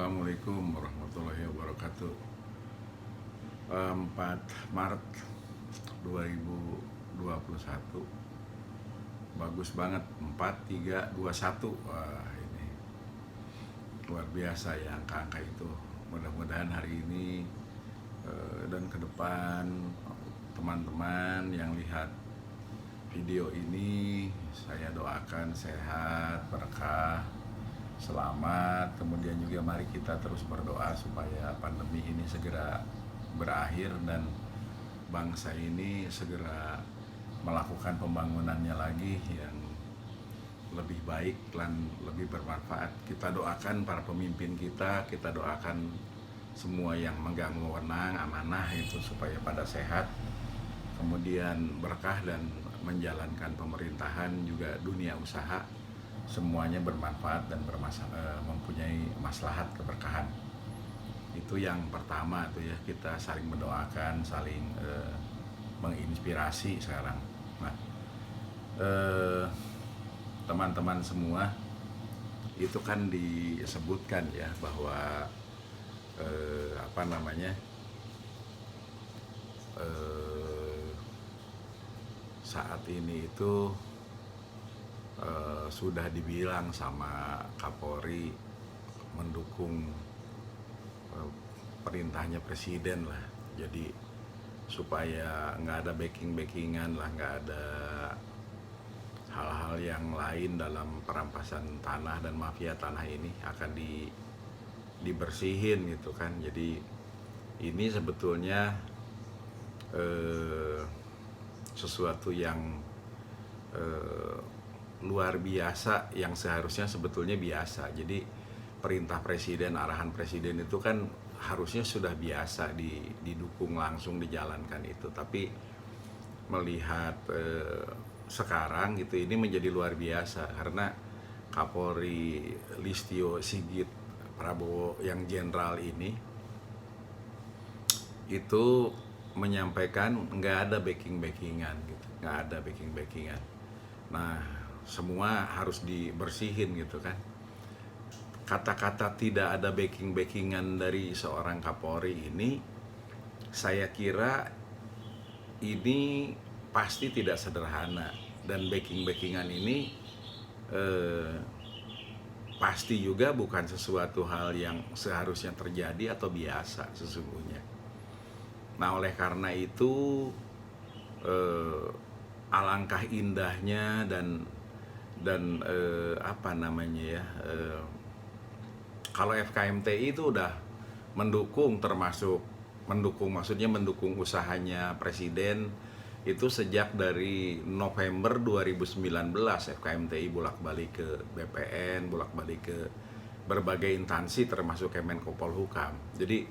Assalamualaikum warahmatullahi wabarakatuh. 4 Maret 2021. Bagus banget, 4321. Wah, ini luar biasa ya angka-angka itu. Mudah-mudahan hari ini dan ke depan teman-teman yang lihat video ini, saya doakan sehat, berkah, selamat. Kemudian juga mari kita terus berdoa supaya pandemi ini segera berakhir dan bangsa ini segera melakukan pembangunannya lagi yang lebih baik dan lebih bermanfaat. Kita doakan para pemimpin kita doakan semua yang megang wewenang, amanah itu supaya pada sehat, kemudian berkah dan menjalankan pemerintahan juga dunia usaha semuanya bermanfaat dan mempunyai maslahat keberkahan. Itu yang pertama tuh ya, kita saling mendoakan, saling menginspirasi sekarang. Nah, teman-teman semua, itu kan disebutkan ya bahwa saat ini itu sudah dibilang sama Kapolri mendukung perintahnya presiden lah. Jadi supaya nggak ada backing-backingan lah, nggak ada hal-hal yang lain dalam perampasan tanah dan mafia tanah ini akan dibersihin gitu kan. Jadi ini sebetulnya sesuatu yang luar biasa yang seharusnya sebetulnya biasa. Jadi perintah presiden, arahan presiden itu kan harusnya sudah biasa didukung langsung, dijalankan itu. Tapi melihat sekarang gitu, ini menjadi luar biasa karena Kapolri Listio Sigit Prabowo yang jenderal ini itu menyampaikan nggak ada backing-backingan gitu, nggak ada backing-backingan. Nah, semua harus dibersihin gitu kan. Kata-kata tidak ada backing-backingan dari seorang Kapolri ini, saya kira ini pasti tidak sederhana. Dan backing-backingan ini pasti juga bukan sesuatu hal yang seharusnya terjadi atau biasa sesungguhnya. Nah, oleh karena itu alangkah indahnya dan kalau FKMTI itu udah mendukung, maksudnya mendukung usahanya presiden itu sejak dari November 2019. FKMTI bolak-balik ke BPN, bolak-balik ke berbagai instansi termasuk Kemenko Polhukam. Jadi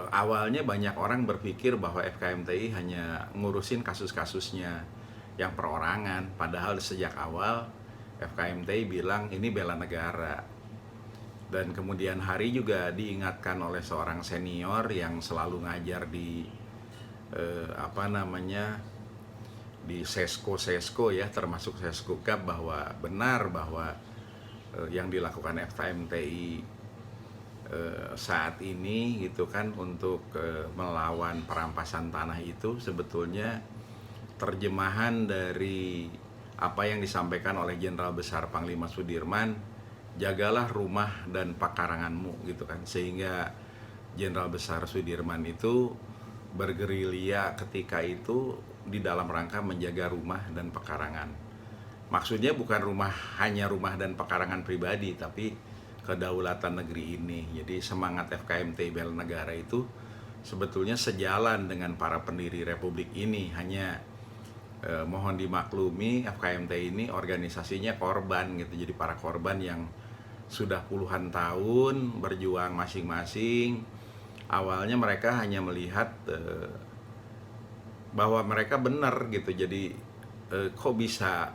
awalnya banyak orang berpikir bahwa FKMTI hanya ngurusin kasus-kasusnya yang perorangan, padahal sejak awal FKMTI bilang ini bela negara. Dan kemudian hari juga diingatkan oleh seorang senior yang selalu ngajar di di Sesko ya, termasuk Seskukap, bahwa benar bahwa yang dilakukan FKMTI saat ini gitu kan untuk melawan perampasan tanah itu sebetulnya terjemahan dari apa yang disampaikan oleh Jenderal Besar Panglima Sudirman, jagalah rumah dan pekaranganmu gitu kan. Sehingga Jenderal Besar Sudirman itu bergerilya ketika itu di dalam rangka menjaga rumah dan pekarangan. Maksudnya bukan hanya rumah dan pekarangan pribadi, tapi kedaulatan negeri ini. Jadi semangat FKMTI bela negara itu sebetulnya sejalan dengan para pendiri republik ini. Hanya mohon dimaklumi, FKMTI ini organisasinya korban gitu. Jadi para korban yang sudah puluhan tahun berjuang masing-masing. Awalnya mereka hanya melihat bahwa mereka benar gitu. Jadi kok bisa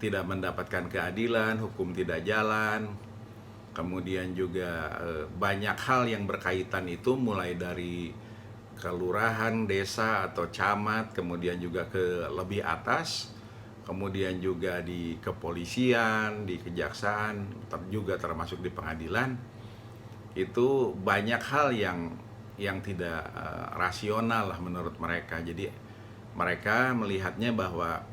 tidak mendapatkan keadilan, hukum tidak jalan. Kemudian juga banyak hal yang berkaitan itu, mulai dari kelurahan, desa atau camat, kemudian juga ke lebih atas, kemudian juga di kepolisian, di kejaksaan, juga termasuk di pengadilan. itu banyak hal yang tidak rasional lah menurut mereka. Jadi mereka melihatnya bahwa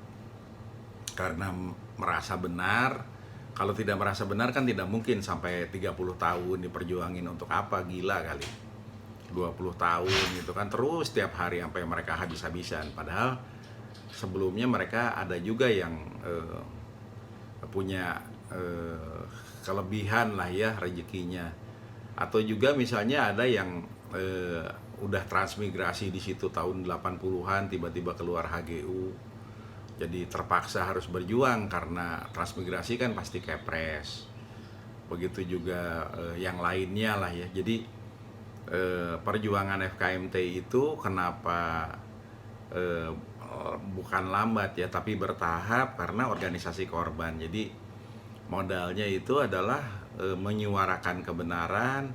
karena merasa benar, kalau tidak merasa benar kan tidak mungkin sampai 30 tahun diperjuangin untuk apa, gila kali. 20 tahun gitu kan, terus tiap hari sampai mereka habis-habisan. Padahal sebelumnya mereka ada juga yang punya kelebihan lah ya rezekinya. Atau juga misalnya ada yang udah transmigrasi di situ tahun 80-an tiba-tiba keluar HGU. Jadi terpaksa harus berjuang karena transmigrasi kan pasti kepres. Begitu juga yang lainnya lah ya. Jadi perjuangan FKMTI itu kenapa bukan lambat ya, tapi bertahap karena organisasi korban. Jadi modalnya itu adalah menyuarakan kebenaran,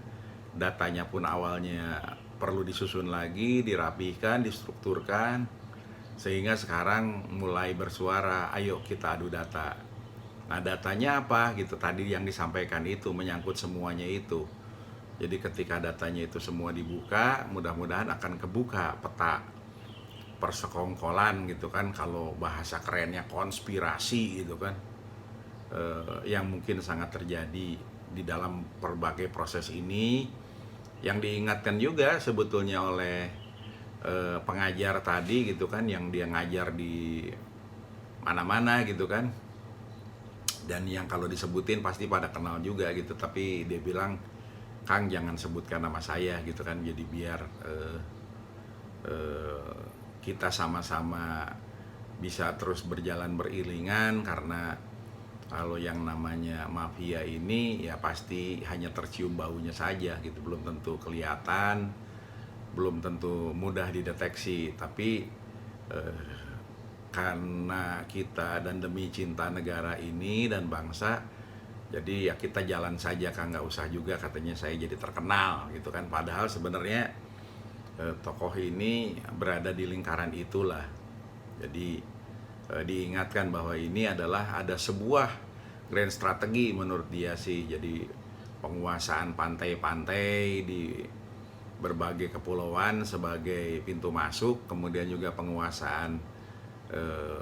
datanya pun awalnya perlu disusun lagi, dirapihkan, distrukturkan, sehingga sekarang mulai bersuara, ayo kita adu data. Nah datanya apa gitu, tadi yang disampaikan itu menyangkut semuanya itu. Jadi ketika datanya itu semua dibuka, mudah-mudahan akan kebuka peta persekongkolan gitu kan, kalau bahasa kerennya konspirasi gitu kan, yang mungkin sangat terjadi di dalam berbagai proses ini, yang diingatkan juga sebetulnya oleh pengajar tadi gitu kan, yang dia ngajar di mana-mana gitu kan, dan yang kalau disebutin pasti pada kenal juga gitu, tapi dia bilang, Kang jangan sebutkan nama saya gitu kan, jadi biar kita sama-sama bisa terus berjalan beriringan. Karena kalau yang namanya mafia ini ya pasti hanya tercium baunya saja gitu, belum tentu kelihatan, belum tentu mudah dideteksi. Tapi karena kita dan demi cinta negara ini dan bangsa, jadi ya kita jalan saja Kang, nggak usah juga katanya saya jadi terkenal gitu kan. Padahal sebenarnya tokoh ini berada di lingkaran itulah. Jadi diingatkan bahwa ini adalah ada sebuah grand strategi menurut dia sih. Jadi penguasaan pantai-pantai di berbagai kepulauan sebagai pintu masuk, kemudian juga penguasaan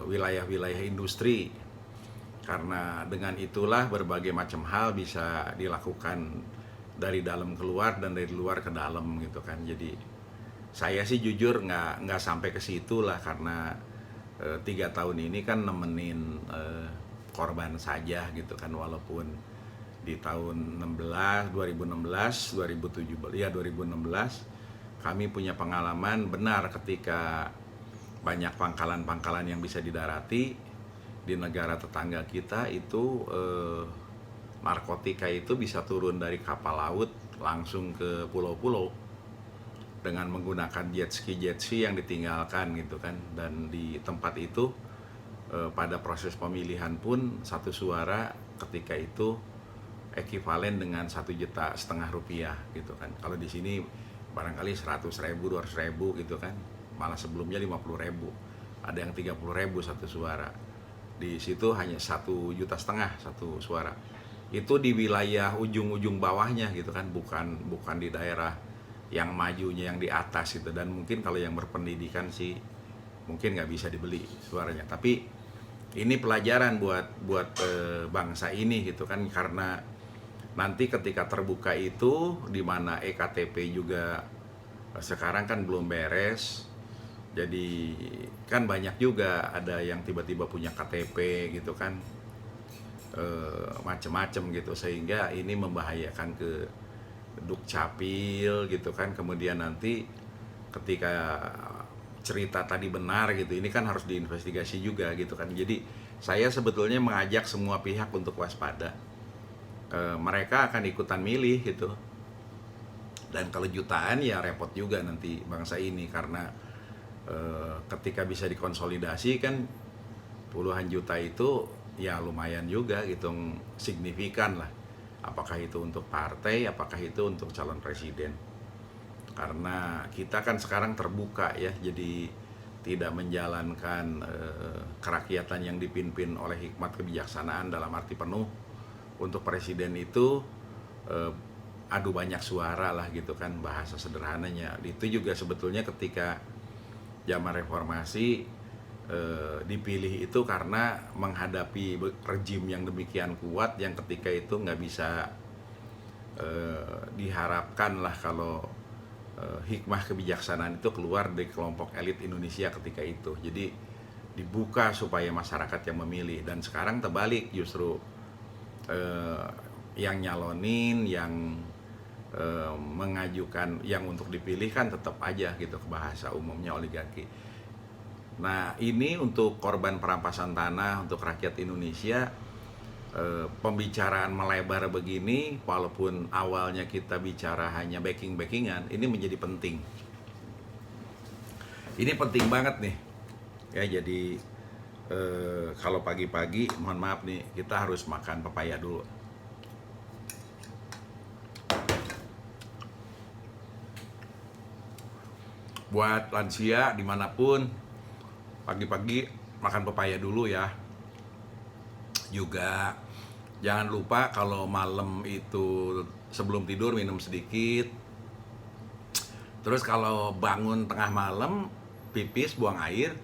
wilayah-wilayah industri. Karena dengan itulah berbagai macam hal bisa dilakukan dari dalam keluar dan dari luar ke dalam gitu kan. Jadi saya sih jujur nggak sampai ke situ lah, karena 3 tahun ini kan nemenin korban saja gitu kan. Walaupun di tahun 2016 kami punya pengalaman benar ketika banyak pangkalan-pangkalan yang bisa didarati di negara tetangga kita itu, narkotika itu bisa turun dari kapal laut langsung ke pulau-pulau dengan menggunakan jet ski yang ditinggalkan gitu kan. Dan di tempat itu pada proses pemilihan pun satu suara ketika itu ekivalen dengan 1,5 juta rupiah gitu kan. Kalau di sini barangkali 100.000, 200.000 gitu kan, malah sebelumnya 50.000, ada yang 30.000 satu suara. Di situ hanya 1,5 juta satu suara. Itu di wilayah ujung-ujung bawahnya gitu kan, bukan di daerah yang majunya, yang di atas gitu. Dan mungkin kalau yang berpendidikan sih mungkin nggak bisa dibeli suaranya. Tapi ini pelajaran buat bangsa ini gitu kan, karena nanti ketika terbuka itu, di mana EKTP juga sekarang kan belum beres. Jadi kan banyak juga ada yang tiba-tiba punya KTP gitu kan, macem-macem gitu, sehingga ini membahayakan ke Dukcapil gitu kan. Kemudian nanti ketika cerita tadi benar gitu, ini kan harus diinvestigasi juga gitu kan. Jadi saya sebetulnya mengajak semua pihak untuk waspada. Mereka akan ikutan milih gitu, dan kalau jutaan ya repot juga nanti bangsa ini. Karena ketika bisa dikonsolidasi kan puluhan juta itu ya lumayan juga gitu, signifikan lah. Apakah itu untuk partai, apakah itu untuk calon presiden. Karena kita kan sekarang terbuka ya, jadi tidak menjalankan kerakyatan yang dipimpin oleh hikmat kebijaksanaan dalam arti penuh. Untuk presiden itu adu banyak suara lah gitu kan, bahasa sederhananya. Itu juga sebetulnya ketika zaman reformasi dipilih itu karena menghadapi rejim yang demikian kuat, yang ketika itu nggak bisa diharapkan lah kalau hikmah kebijaksanaan itu keluar dari kelompok elit Indonesia ketika itu. Jadi dibuka supaya masyarakat yang memilih, dan sekarang terbalik, justru yang nyalonin, yang mengajukan, yang untuk dipilih kan tetap aja gitu, ke bahasa umumnya oligarki. Nah, ini untuk korban perampasan tanah, untuk rakyat Indonesia, pembicaraan melebar begini, walaupun awalnya kita bicara hanya backing-backingan, ini menjadi penting. Ini penting banget nih ya. Jadi kalau pagi-pagi, mohon maaf nih, kita harus makan pepaya dulu. Buat lansia dimanapun, pagi-pagi makan pepaya dulu ya. Juga jangan lupa kalau malam itu sebelum tidur minum sedikit. Terus kalau bangun tengah malam, pipis, buang air,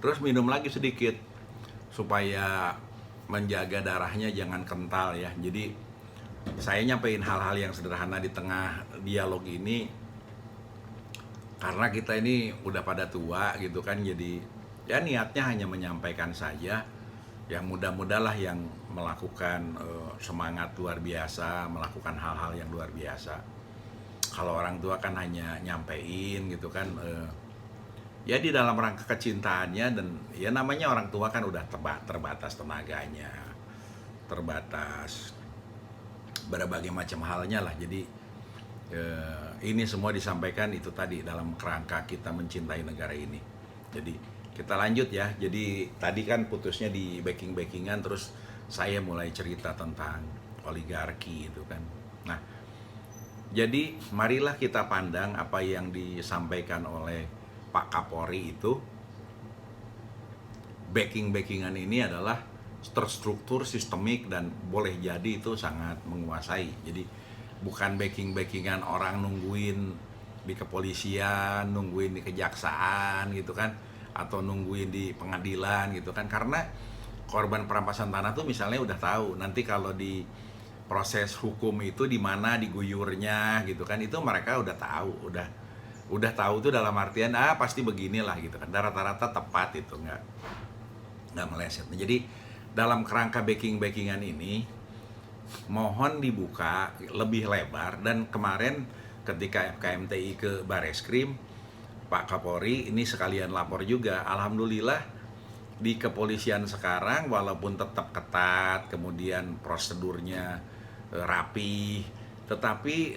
terus minum lagi sedikit supaya menjaga darahnya jangan kental ya. Jadi saya nyampein hal-hal yang sederhana di tengah dialog ini karena kita ini udah pada tua gitu kan. Jadi ya niatnya hanya menyampaikan saja. Yang mudah-mudahlah yang melakukan semangat luar biasa, melakukan hal-hal yang luar biasa. Kalau orang tua kan hanya nyampein gitu kan, ya di dalam rangka kecintaannya, dan ya namanya orang tua kan udah terbatas tenaganya, terbatas berbagai macam halnya lah. Jadi ini semua disampaikan itu tadi dalam kerangka kita mencintai negara ini. Jadi kita lanjut ya. Jadi tadi kan putusnya di backing-backingan, terus saya mulai cerita tentang oligarki itu kan. Nah, jadi marilah kita pandang apa yang disampaikan oleh Pak Kapolri itu. Backing-backingan ini adalah terstruktur, sistemik, dan boleh jadi itu sangat menguasai. Jadi bukan backing-backingan orang nungguin di kepolisian, nungguin di kejaksaan gitu kan, atau nungguin di pengadilan gitu kan. Karena korban perampasan tanah tuh misalnya udah tahu nanti kalau di proses hukum itu di mana diguyurnya gitu kan, itu mereka udah tahu, udah tahu tuh dalam artian pasti beginilah gitu kan, rata-rata tepat itu, nggak meleset. Nah, jadi dalam kerangka backing-backingan ini mohon dibuka lebih lebar. Dan kemarin ketika FKMTI ke Bareskrim, Pak Kapolri ini sekalian lapor juga, alhamdulillah di kepolisian sekarang walaupun tetap ketat, kemudian prosedurnya rapi, tetapi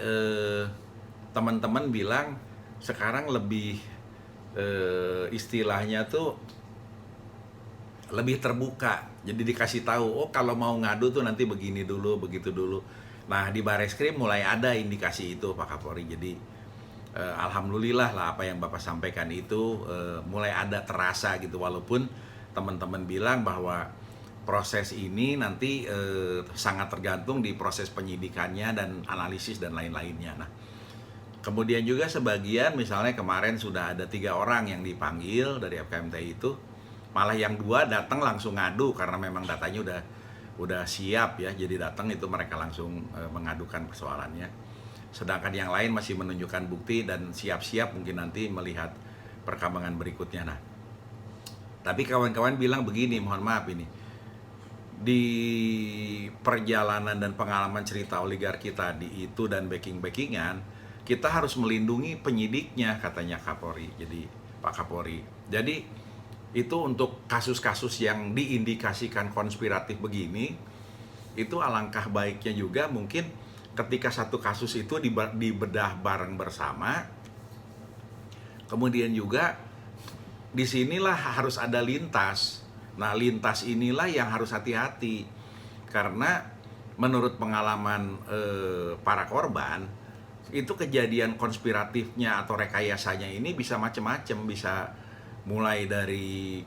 teman-teman bilang sekarang lebih istilahnya tuh lebih terbuka. Jadi dikasih tahu, oh kalau mau ngadu tuh nanti begini dulu, begitu dulu. Nah, di Bareskrim mulai ada indikasi itu Pak Kapolri. Jadi alhamdulillah lah apa yang Bapak sampaikan itu mulai ada terasa gitu, walaupun teman-teman bilang bahwa proses ini nanti sangat tergantung di proses penyidikannya dan analisis dan lain-lainnya. Nah, kemudian juga sebagian misalnya kemarin sudah ada 3 orang yang dipanggil dari FKMTI itu, malah yang 2 datang langsung ngadu karena memang datanya udah siap ya, jadi datang itu mereka langsung mengadukan persoalannya. Sedangkan yang lain masih menunjukkan bukti dan siap-siap mungkin nanti melihat perkembangan berikutnya. Nah, tapi kawan-kawan bilang begini, mohon maaf ini, di perjalanan dan pengalaman cerita oligarki tadi itu dan backing-backingan, kita harus melindungi penyidiknya, katanya Kapolri. Jadi Pak Kapolri. Jadi itu untuk kasus-kasus yang diindikasikan konspiratif begini, itu alangkah baiknya juga mungkin ketika satu kasus itu dibedah bareng bersama. Kemudian juga disinilah harus ada lintas. Nah, lintas inilah yang harus hati-hati, karena menurut pengalaman para korban itu kejadian konspiratifnya atau rekayasanya ini bisa macam-macam, bisa mulai dari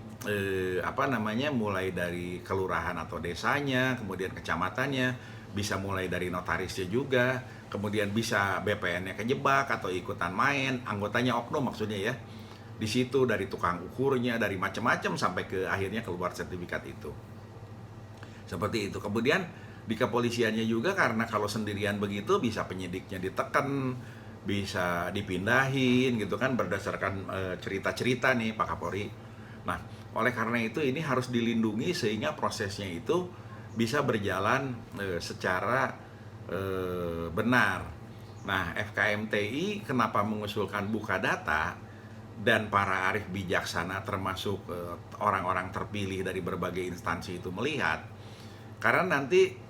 mulai dari kelurahan atau desanya, kemudian kecamatannya, bisa mulai dari notarisnya juga, kemudian bisa BPN-nya kejebak atau ikutan main, anggotanya oknum maksudnya ya. Di situ dari tukang ukurnya, dari macam-macam sampai ke akhirnya keluar sertifikat itu. Seperti itu. Kemudian di kepolisiannya juga, karena kalau sendirian begitu bisa penyidiknya ditekan, bisa dipindahin gitu kan berdasarkan cerita-cerita nih Pak Kapolri. Nah, oleh karena itu ini harus dilindungi sehingga prosesnya itu bisa berjalan secara benar. Nah, FKMTI kenapa mengusulkan buka data dan para arif bijaksana termasuk orang-orang terpilih dari berbagai instansi itu melihat, karena nanti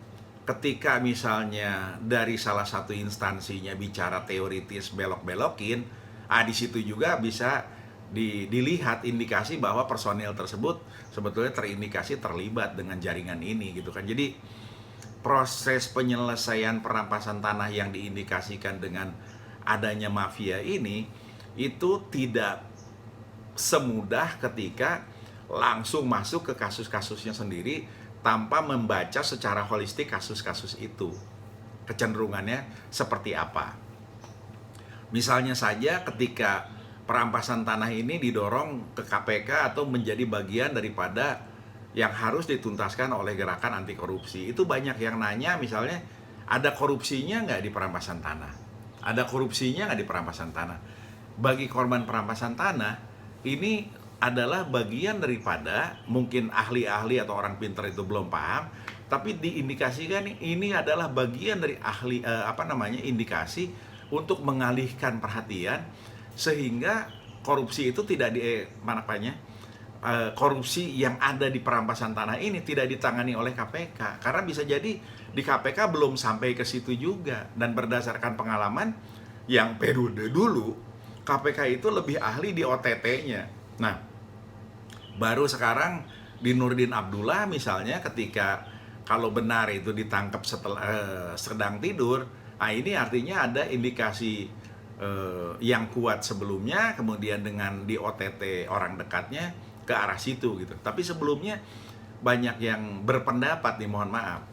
ketika misalnya dari salah satu instansinya bicara teoritis belok-belokin, di situ juga bisa dilihat indikasi bahwa personil tersebut sebetulnya terindikasi terlibat dengan jaringan ini gitu kan. Jadi proses penyelesaian perampasan tanah yang diindikasikan dengan adanya mafia ini itu tidak semudah ketika langsung masuk ke kasus-kasusnya sendiri tanpa membaca secara holistik kasus-kasus itu kecenderungannya seperti apa. Misalnya saja ketika perampasan tanah ini didorong ke KPK atau menjadi bagian daripada yang harus dituntaskan oleh gerakan anti korupsi, itu banyak yang nanya misalnya, ada korupsinya nggak di perampasan tanah? Ada korupsinya nggak di perampasan tanah? Bagi korban perampasan tanah, ini adalah bagian daripada, mungkin ahli-ahli atau orang pintar itu belum paham, tapi diindikasikan ini adalah bagian dari indikasi untuk mengalihkan perhatian sehingga korupsi itu tidak korupsi yang ada di perampasan tanah ini tidak ditangani oleh KPK, karena bisa jadi di KPK belum sampai ke situ juga. Dan berdasarkan pengalaman yang periode dulu, KPK itu lebih ahli di OTT-nya. Nah, baru sekarang di Nurdin Abdullah misalnya, ketika kalau benar itu ditangkap setelah sedang tidur, ini artinya ada indikasi yang kuat sebelumnya, kemudian dengan di OTT orang dekatnya ke arah situ gitu. Tapi sebelumnya banyak yang berpendapat nih, mohon maaf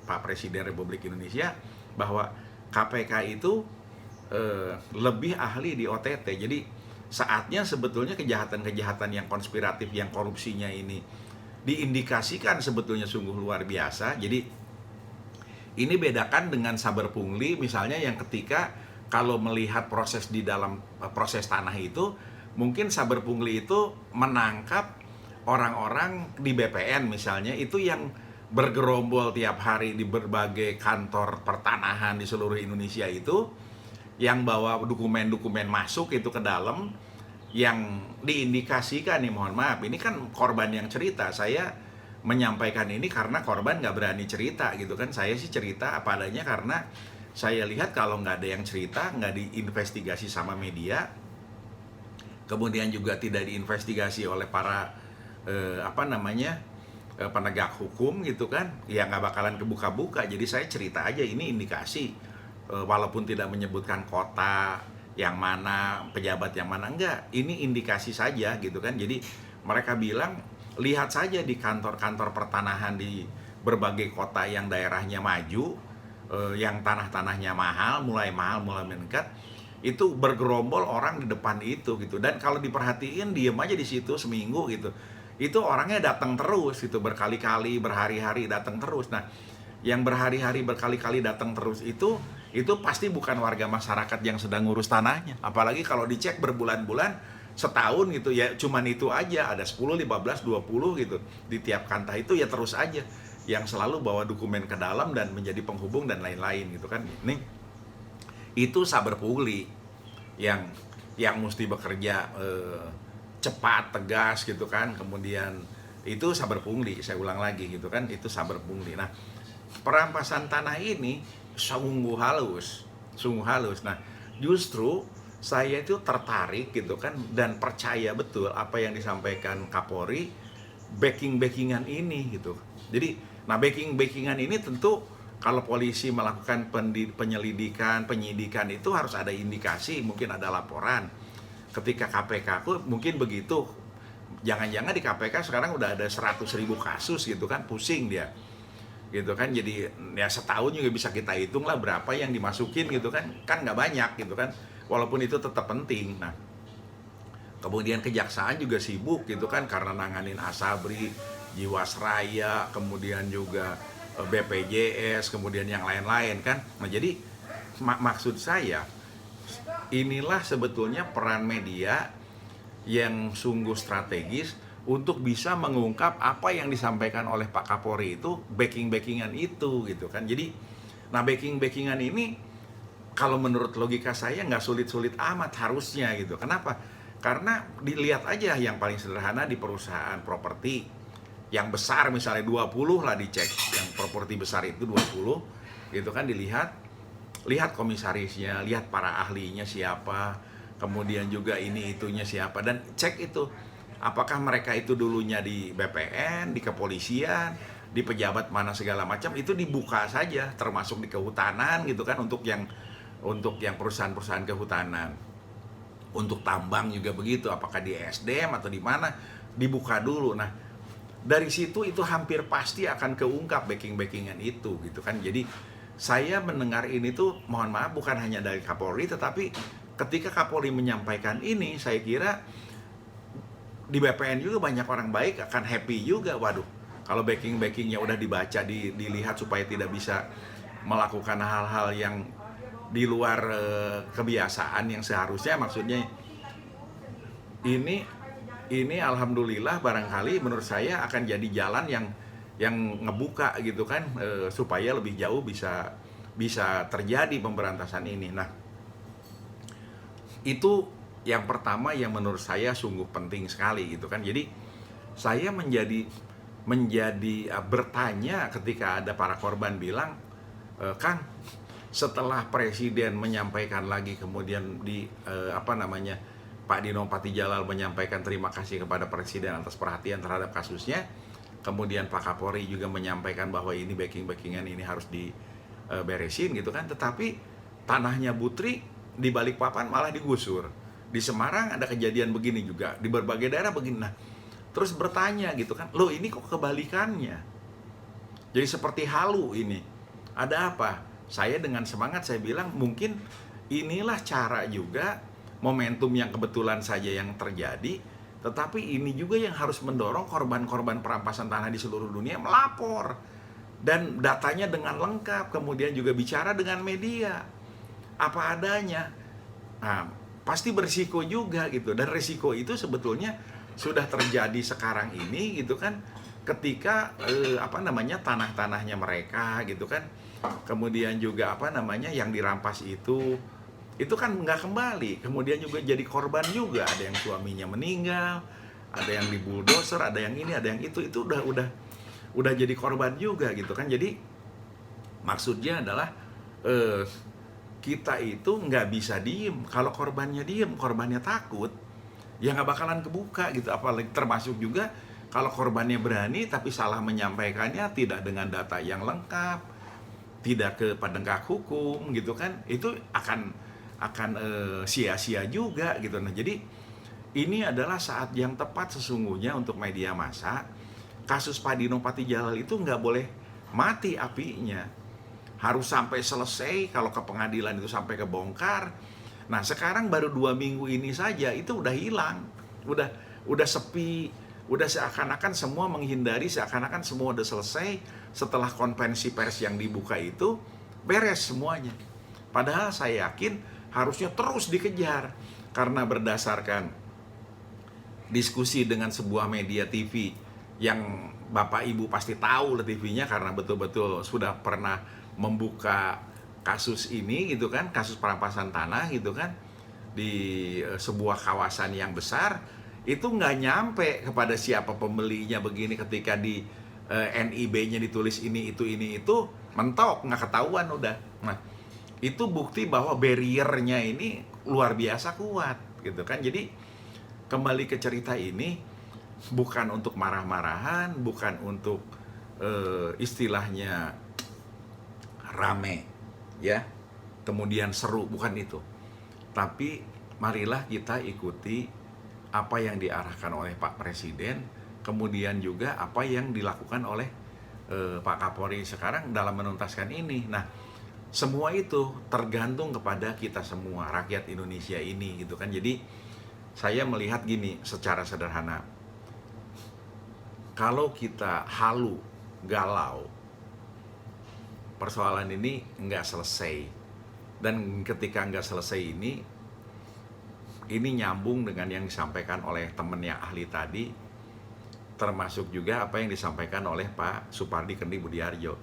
Pak Presiden Republik Indonesia, bahwa KPK itu lebih ahli di OTT. Jadi saatnya sebetulnya kejahatan-kejahatan yang konspiratif, yang korupsinya ini diindikasikan sebetulnya sungguh luar biasa. Jadi ini bedakan dengan saber pungli misalnya, yang ketika kalau melihat proses di dalam proses tanah itu, mungkin saber pungli itu menangkap orang-orang di BPN misalnya, itu yang bergerombol tiap hari di berbagai kantor pertanahan di seluruh Indonesia itu, yang bawa dokumen-dokumen masuk itu ke dalam, yang diindikasikan nih, mohon maaf, ini kan korban yang cerita. Saya menyampaikan ini karena korban nggak berani cerita gitu kan. Saya sih cerita apa adanya karena saya lihat kalau nggak ada yang cerita, nggak diinvestigasi sama media, kemudian juga tidak diinvestigasi oleh para penegak hukum gitu kan, ya nggak bakalan kebuka-buka. Jadi saya cerita aja, ini indikasi, walaupun tidak menyebutkan kota yang mana, pejabat yang mana, enggak, ini indikasi saja gitu kan. Jadi mereka bilang, lihat saja di kantor-kantor pertanahan di berbagai kota yang daerahnya maju, yang tanah-tanahnya mahal, mulai meningkat, itu bergerombol orang di depan itu gitu. Dan kalau diperhatiin, diem aja di situ seminggu gitu, itu orangnya datang terus gitu, berkali-kali, berhari-hari datang terus. Nah, yang berhari-hari, berkali-kali datang terus itu pasti bukan warga masyarakat yang sedang ngurus tanahnya. Apalagi kalau dicek berbulan-bulan, setahun gitu ya, cuman itu aja, ada 10, 15, 20 gitu di tiap kantah itu, ya terus aja yang selalu bawa dokumen ke dalam dan menjadi penghubung dan lain-lain gitu kan. Nih, itu saber pungli yang mesti bekerja cepat, tegas gitu kan. Kemudian itu saber pungli, saya ulang lagi gitu kan, itu saber pungli. Nah, perampasan tanah ini sungguh halus. Nah, justru saya itu tertarik gitu kan, dan percaya betul apa yang disampaikan Kapolri, backingan ini gitu. Jadi, nah backingan ini tentu kalau polisi melakukan penyelidikan, penyidikan itu harus ada indikasi, mungkin ada laporan. Ketika KPK mungkin begitu, jangan-jangan di KPK sekarang udah ada 100.000 kasus gitu kan, pusing dia. gitu kan. Jadi ya setahun juga bisa kita hitung lah berapa yang dimasukin gitu kan nggak banyak gitu kan, walaupun itu tetap penting. Nah, kemudian kejaksaan juga sibuk gitu kan karena nanganin Asabri, Jiwasraya, kemudian juga BPJS, kemudian yang lain-lain kan. Nah, jadi maksud saya inilah sebetulnya peran media yang sungguh strategis untuk bisa mengungkap apa yang disampaikan oleh Pak Kapolri itu, backing-backingan itu gitu kan. Jadi, nah backing-backingan ini kalau menurut logika saya nggak sulit-sulit amat harusnya gitu. Kenapa? Karena dilihat aja yang paling sederhana di perusahaan properti yang besar misalnya 20 lah dicek, yang properti besar itu 20 gitu kan, lihat komisarisnya, lihat para ahlinya siapa, kemudian juga ini itunya siapa, dan cek itu apakah mereka itu dulunya di BPN, di kepolisian, di pejabat mana segala macam, itu dibuka saja, termasuk di kehutanan gitu kan, untuk yang perusahaan-perusahaan kehutanan. Untuk tambang juga begitu, apakah di SDM atau di mana, dibuka dulu. Nah, dari situ itu hampir pasti akan keungkap backing-backingan itu gitu kan. Jadi saya mendengar ini tuh, mohon maaf, bukan hanya dari Kapolri, tetapi ketika Kapolri menyampaikan ini, saya kira di BPN juga banyak orang baik akan happy juga. Waduh, kalau backing-backingnya udah dibaca, dilihat supaya tidak bisa melakukan hal-hal yang di luar kebiasaan yang seharusnya. Maksudnya ini alhamdulillah barangkali menurut saya akan jadi jalan yang ngebuka gitu kan, supaya lebih jauh bisa terjadi pemberantasan ini. Nah, itu yang pertama yang menurut saya sungguh penting sekali gitu kan. Jadi saya menjadi bertanya ketika ada para korban bilang, Kang, setelah Presiden menyampaikan lagi, kemudian Pak Dino Patijalal menyampaikan terima kasih kepada Presiden atas perhatian terhadap kasusnya, kemudian Pak Kapolri juga menyampaikan bahwa ini backing-backingan ini harus diberesin gitu kan, tetapi tanahnya Putri di Balikpapan malah digusur, di Semarang ada kejadian begini juga, di berbagai daerah begini. Nah, terus bertanya gitu kan, loh ini kok kebalikannya, jadi seperti halu ini, ada apa? Saya dengan semangat saya bilang, mungkin inilah cara juga, momentum yang kebetulan saja yang terjadi, tetapi ini juga yang harus mendorong korban-korban perampasan tanah di seluruh dunia melapor, dan datanya dengan lengkap, kemudian juga bicara dengan media apa adanya. Nah, pasti berisiko juga gitu, dan risiko itu sebetulnya sudah terjadi sekarang ini gitu kan, ketika tanah-tanahnya mereka gitu kan, kemudian juga yang dirampas itu kan nggak kembali, kemudian juga jadi korban juga, ada yang suaminya meninggal, ada yang dibuldoser, ada yang ini, ada yang itu udah jadi korban juga gitu kan. Jadi maksudnya adalah kita itu nggak bisa diem. Kalau korbannya diem, korbannya takut, ya nggak bakalan kebuka gitu. Apalagi termasuk juga kalau korbannya berani tapi salah menyampaikannya, tidak dengan data yang lengkap, tidak ke penegak hukum gitu kan, itu akan sia-sia juga gitu. Nah, jadi ini adalah saat yang tepat sesungguhnya untuk media massa. Kasus Pak Dino Patijalal itu nggak boleh mati apinya, harus sampai selesai. Kalau ke pengadilan itu sampai kebongkar. Nah, sekarang baru 2 minggu ini saja itu udah hilang, udah sepi, udah seakan-akan semua menghindari, seakan-akan semua udah selesai. Setelah konferensi pers yang dibuka itu beres semuanya. Padahal saya yakin harusnya terus dikejar, karena berdasarkan diskusi dengan sebuah media TV yang Bapak Ibu pasti tahu lah TV-nya, karena betul-betul sudah pernah membuka kasus ini gitu kan, kasus perampasan tanah gitu kan, di sebuah kawasan yang besar. Itu nggak nyampe kepada siapa pembelinya begini, ketika di NIB-nya ditulis ini itu mentok, nggak ketahuan udah. Nah, itu bukti bahwa barrier-nya ini luar biasa kuat gitu kan. Jadi kembali ke cerita ini, bukan untuk marah-marahan, bukan untuk istilahnya rame ya, kemudian seru, bukan itu. Tapi marilah kita ikuti apa yang diarahkan oleh Pak Presiden, kemudian juga apa yang dilakukan oleh Pak Kapolri sekarang dalam menuntaskan ini. Nah, semua itu tergantung kepada kita semua, rakyat Indonesia ini gitu kan. Jadi saya melihat gini secara sederhana, kalau kita halu, galau, persoalan ini nggak selesai. Dan ketika nggak selesai ini nyambung dengan yang disampaikan oleh temen yang ahli tadi, termasuk juga apa yang disampaikan oleh Pak Supardi Kendi Budiarjo.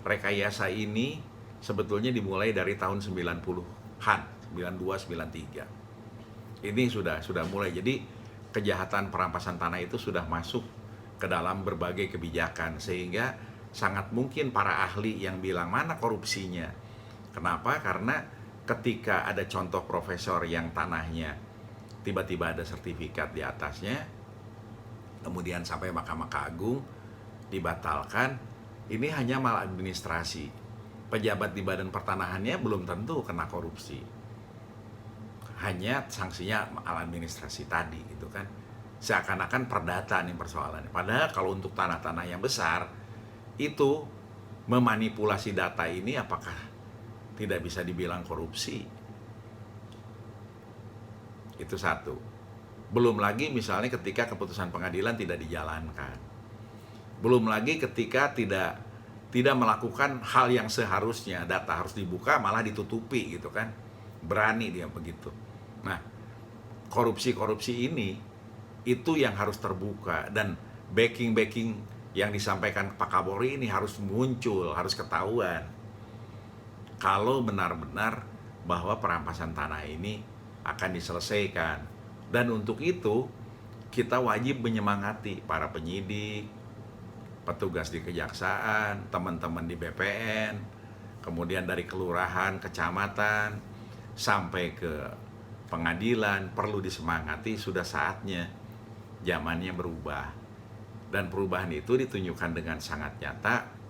Rekayasa ini sebetulnya dimulai dari tahun 90-an, 92, 93. Ini sudah mulai. Jadi kejahatan perampasan tanah itu sudah masuk ke dalam berbagai kebijakan, sehingga sangat mungkin para ahli yang bilang mana korupsinya. Kenapa? Karena ketika ada contoh profesor yang tanahnya tiba-tiba ada sertifikat di atasnya, kemudian sampai Mahkamah Agung dibatalkan, ini hanya maladministrasi. Pejabat di badan pertanahannya belum tentu kena korupsi, hanya sanksinya maladministrasi tadi gitu kan. Seakan-akan perdata nih persoalannya. Padahal kalau untuk tanah-tanah yang besar itu memanipulasi data ini apakah tidak bisa dibilang korupsi? Itu satu. Belum lagi misalnya ketika keputusan pengadilan tidak dijalankan. Belum lagi ketika tidak melakukan hal yang seharusnya, data harus dibuka malah ditutupi gitu kan. Berani dia begitu. Nah, korupsi ini itu yang harus terbuka, dan backing yang disampaikan Pak Kapolri ini harus muncul, harus ketahuan. Kalau benar-benar bahwa perampasan tanah ini akan diselesaikan. Dan untuk itu kita wajib menyemangati para penyidik, petugas di kejaksaan, teman-teman di BPN, kemudian dari kelurahan, kecamatan, sampai ke pengadilan, perlu disemangati. Sudah saatnya, zamannya berubah. Dan perubahan itu ditunjukkan dengan sangat nyata.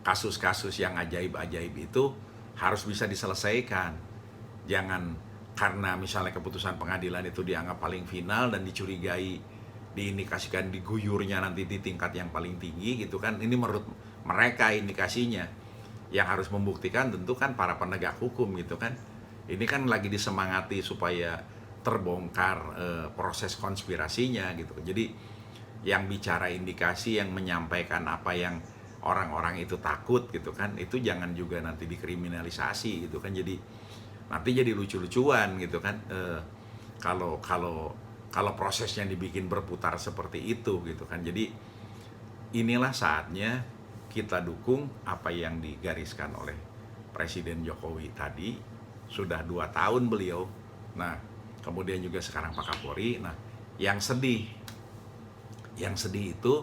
Kasus-kasus yang ajaib-ajaib itu harus bisa diselesaikan. Jangan karena misalnya keputusan pengadilan itu dianggap paling final dan dicurigai, diindikasikan diguyurnya nanti di tingkat yang paling tinggi gitu kan. Ini menurut mereka indikasinya. Yang harus membuktikan tentu kan para penegak hukum gitu kan. Ini kan lagi disemangati supaya terbongkar proses konspirasinya gitu. Jadi yang bicara indikasi, yang menyampaikan apa yang orang-orang itu takut gitu kan, itu jangan juga nanti dikriminalisasi gitu kan. Jadi nanti jadi lucu-lucuan gitu kan, kalau prosesnya dibikin berputar seperti itu gitu kan. Jadi inilah saatnya kita dukung apa yang digariskan oleh Presiden Jokowi tadi. Sudah 2 tahun beliau, nah kemudian juga sekarang Pak Kapolri. Nah yang sedih itu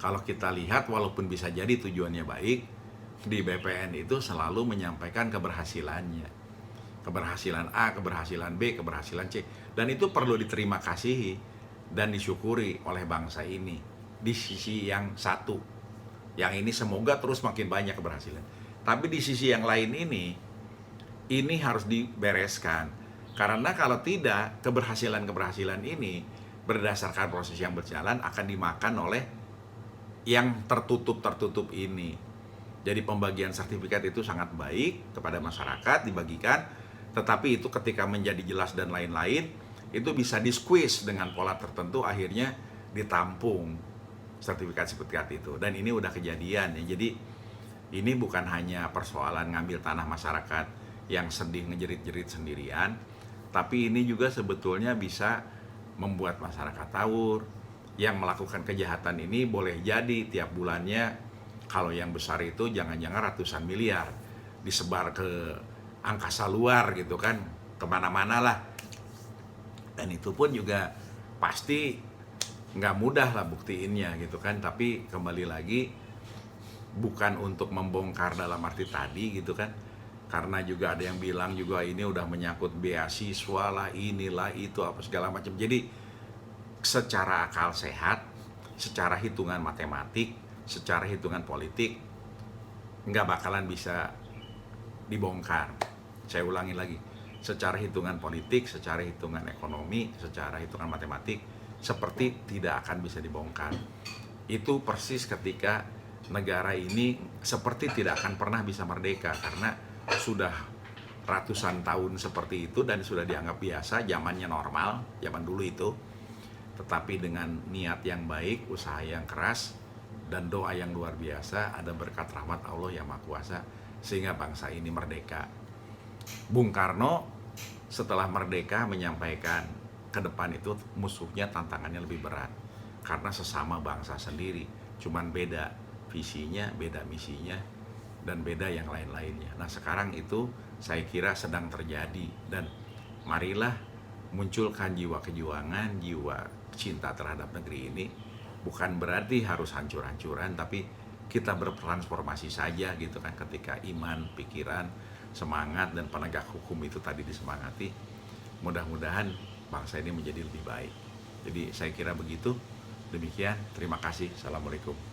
kalau kita lihat, walaupun bisa jadi tujuannya baik, di BPN itu selalu menyampaikan keberhasilannya. Keberhasilan A, keberhasilan B, keberhasilan C. Dan itu perlu diterima kasihi dan disyukuri oleh bangsa ini. Di sisi yang satu, yang ini semoga terus makin banyak keberhasilan. Tapi di sisi yang lain ini harus dibereskan. Karena kalau tidak, keberhasilan ini berdasarkan proses yang berjalan akan dimakan oleh yang tertutup ini. Jadi pembagian sertifikat itu sangat baik kepada masyarakat, dibagikan, tetapi itu ketika menjadi jelas dan lain-lain, itu bisa di-squeeze dengan pola tertentu, akhirnya ditampung sertifikat itu. Dan ini udah kejadian ya. Jadi ini bukan hanya persoalan ngambil tanah masyarakat yang sedih ngejerit-jerit sendirian, tapi ini juga sebetulnya bisa membuat masyarakat tawur. Yang melakukan kejahatan ini boleh jadi tiap bulannya, kalau yang besar itu jangan-jangan ratusan miliar disebar ke angkasa luar gitu kan, kemana-mana lah. Dan itu pun juga pasti nggak mudah lah buktiinnya gitu kan. Tapi kembali lagi, bukan untuk membongkar dalam arti tadi gitu kan, karena juga ada yang bilang juga ini udah menyangkut beasiswa lah, inilah itu apa segala macam. Jadi secara akal sehat, secara hitungan matematik, secara hitungan politik, nggak bakalan bisa dibongkar. Saya ulangi lagi, secara hitungan politik, secara hitungan ekonomi, secara hitungan matematik, seperti tidak akan bisa dibongkar. Itu persis ketika negara ini seperti tidak akan pernah bisa merdeka karena sudah ratusan tahun seperti itu dan sudah dianggap biasa, zamannya normal, zaman dulu itu. Tetapi dengan niat yang baik, usaha yang keras, dan doa yang luar biasa, ada berkat rahmat Allah yang Maha Kuasa, sehingga bangsa ini merdeka. Bung Karno setelah merdeka menyampaikan ke depan itu musuhnya tantangannya lebih berat karena sesama bangsa sendiri, cuman beda visinya, beda misinya, dan beda yang lain-lainnya. Nah sekarang itu saya kira sedang terjadi, dan marilah munculkan jiwa kejuangan, jiwa cinta terhadap negeri ini. Bukan berarti harus hancur-hancuran, tapi kita bertransformasi saja gitu kan, ketika iman, pikiran, semangat, dan penegak hukum itu tadi disemangati. Mudah-mudahan bangsa ini menjadi lebih baik. Jadi saya kira begitu. Demikian, terima kasih. Assalamualaikum.